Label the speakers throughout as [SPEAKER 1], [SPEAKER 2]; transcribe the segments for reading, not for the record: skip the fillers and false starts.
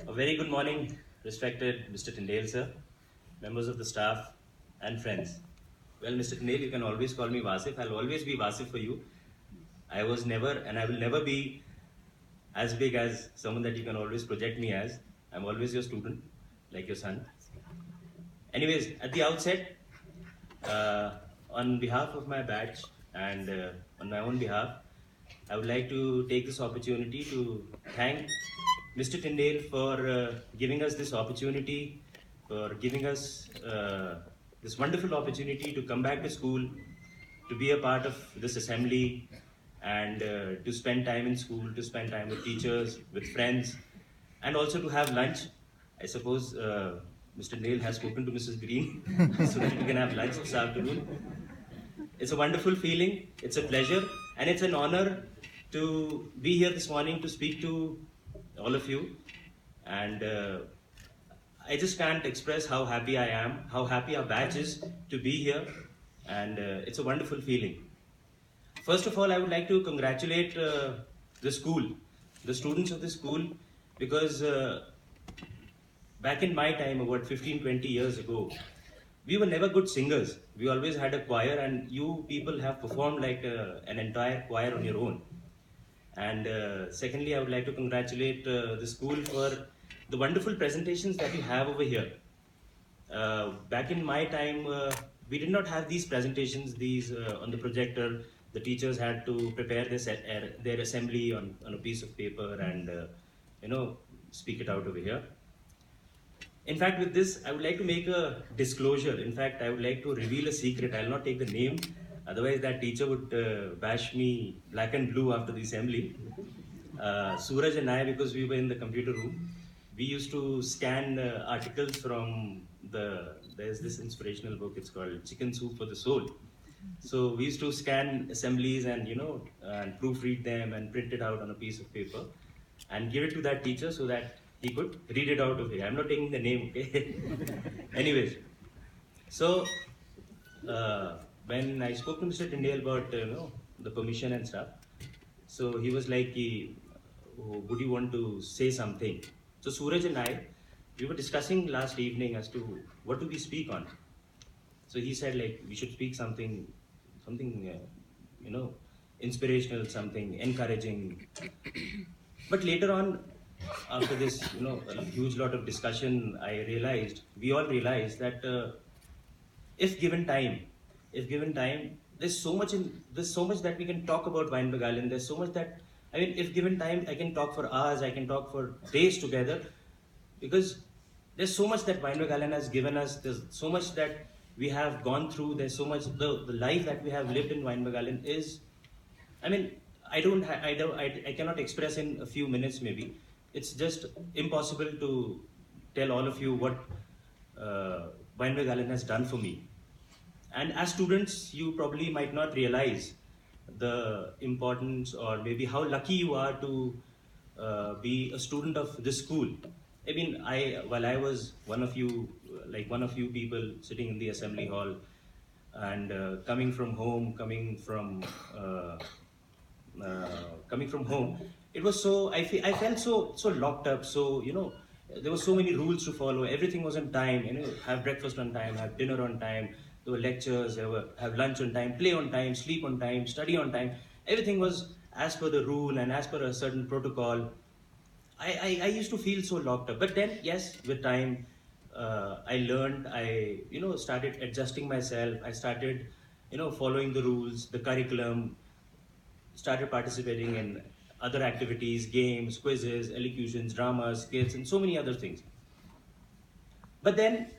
[SPEAKER 1] A very good morning, respected Mr. Tyndale, sir, members of the staff, and friends. Well, Mr. Tyndale, you can always call me Wasif. I'll always be Wasif for you. I was never, and I will never be as big as someone that you can always project me as. I'm always your student, like your son. Anyways, at the outset, on behalf of my batch and on my own behalf, I would like to take this opportunity to thank Mr. Tyndale for giving us this opportunity, for giving us this wonderful opportunity to come back to school, to be a part of this assembly, and to spend time in school, to spend time with teachers, with friends, and also to have lunch. I suppose Mr. Nail has spoken to Mrs. Green so that we can have lunch this afternoon. It's a wonderful feeling, it's a pleasure, and it's an honor to be here this morning to speak to all of you. And I just can't express how happy I am, how happy our batch is to be here, and it's a wonderful feeling. First of all, I would like to congratulate the school, the students of the school, because back in my time, about 15-20 years ago, we were never good singers. We always had a choir, and you people have performed like an entire choir on your own. And secondly, I would like to congratulate the school for the wonderful presentations that you have over here. Back in my time, we did not have these presentations, these on the projector. The teachers had to prepare their assembly on a piece of paper and speak it out over here. In fact, with this, I would like to make a disclosure. In fact, I would like to reveal a secret. I will not take the name. Otherwise, that teacher would bash me black and blue after the assembly. Suraj and I, because we were in the computer room, we used to scan articles from there's this inspirational book, it's called Chicken Soup for the Soul. So we used to scan assemblies and, and proofread them and print it out on a piece of paper and give it to that teacher so that he could read it out of here. I'm not taking the name, okay? Anyways, so when I spoke to Mr. Tyndale about the permission and stuff, so he was like, would you want to say something? So Suraj and I, we were discussing last evening as to what do we speak on. So he said like we should speak something inspirational, something encouraging. But later on, after this a huge lot of discussion, we all realized that if given time, there's so much that we can talk about Wynberg-Allen. There's so much that, if given time, I can talk for hours, I can talk for days together, because there's so much that Wynberg-Allen has given us. There's so much that we have gone through. There's so much, the life that we have lived in Wynberg-Allen is, I cannot express in a few minutes maybe. It's just impossible to tell all of you what Wynberg-Allen has done for me. And as students, you probably might not realize the importance or maybe how lucky you are to be a student of this school. While I was one of you people sitting in the assembly hall and coming from home, it was so, I felt so locked up. So, there were so many rules to follow. Everything was on time, have breakfast on time, have dinner on time. There were lectures, have lunch on time, play on time, sleep on time, study on time. Everything was as per the rule and as per a certain protocol. I used to feel so locked up. But then, yes, with time, I learned, I started adjusting myself. I started, following the rules, the curriculum, started participating in other activities, games, quizzes, elocutions, dramas, skits, and so many other things. But then,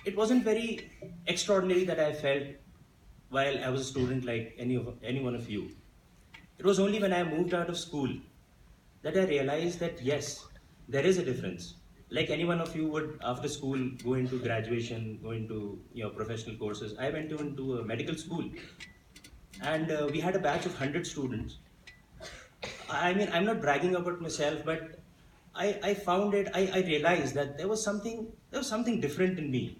[SPEAKER 1] it wasn't very extraordinary that I felt while I was a student like any one of you. It was only when I moved out of school that I realized that yes, there is a difference. Like any one of you would after school go into graduation, go into professional courses. I went into a medical school, and we had a batch of 100 students. I'm not bragging about myself, but I found it. I realized that there was something different in me.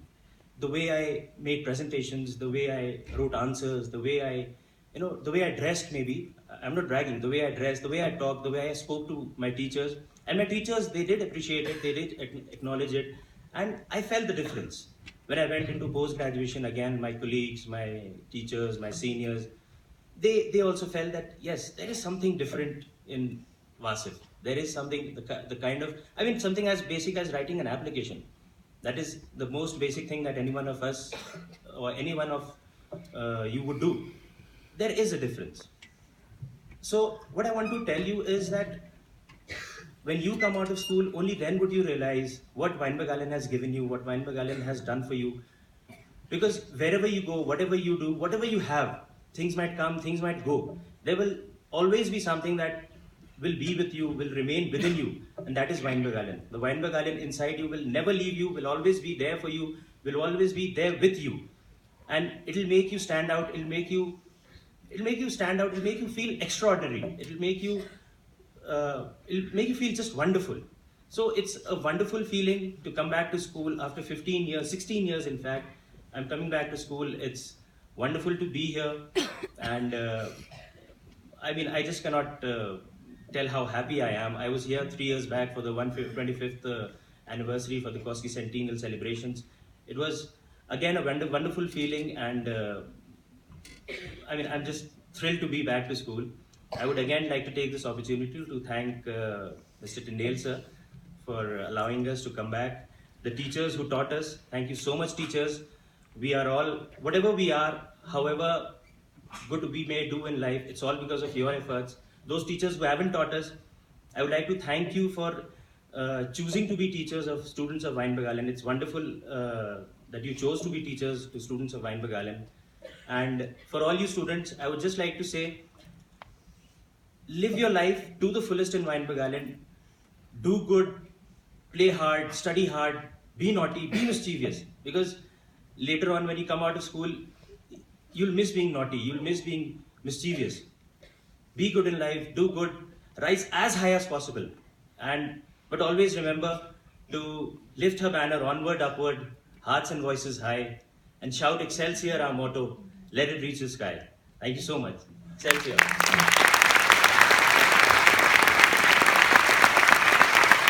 [SPEAKER 1] The way I made presentations, the way I wrote answers, the way I dressed maybe. I'm not bragging. The way I dressed, the way I talked, the way I spoke to my teachers, And my teachers, they did appreciate it, they did acknowledge it, and I felt the difference. When I went into post-graduation again, my colleagues, my teachers, my seniors, they also felt that, yes, there is something different in Wasif. There is something, the kind of, I mean, something as basic as writing an application. That is the most basic thing that any one of us or any one of you would do. There is a difference. So what I want to tell you is that when you come out of school, only then would you realize what Wynberg-Allen has given you, what Wynberg-Allen has done for you. Because wherever you go, whatever you do, whatever you have, things might come, things might go. There will always be something that will be with you, will remain within you, and that is Wynberg-Allen. The Wynberg-Allen inside you will never leave you, will always be there for you, will always be there with you. And it'll make you stand out, it'll make you stand out, it'll make you feel extraordinary, it'll make you feel just wonderful. So it's a wonderful feeling to come back to school after 15 years, 16 years in fact. I'm coming back to school. It's wonderful to be here. And I mean, I just cannot tell how happy I am. I was here 3 years back for the 125th anniversary for the Koski Centennial celebrations. It was again a wonderful feeling, and I mean, I'm just thrilled to be back to school. I would again like to take this opportunity to thank Mr. Tyndale sir for allowing us to come back. The teachers who taught us, thank you so much teachers. We are all, whatever we are, however good we may do in life, it's all because of your efforts. Those teachers who haven't taught us, I would like to thank you for choosing to be teachers of students of Wynberg-Allen. It's wonderful that you chose to be teachers to students of Wynberg-Allen. And for all you students, I would just like to say, live your life to the fullest in Wynberg-Allen. Do good, play hard, study hard, be naughty, be mischievous. Because later on when you come out of school, you'll miss being naughty, you'll miss being mischievous. Be good in life, do good, rise as high as possible. But always remember to lift her banner onward, upward, hearts and voices high, and shout Excelsior, our motto, let it reach the sky. Thank you so much. Excelsior.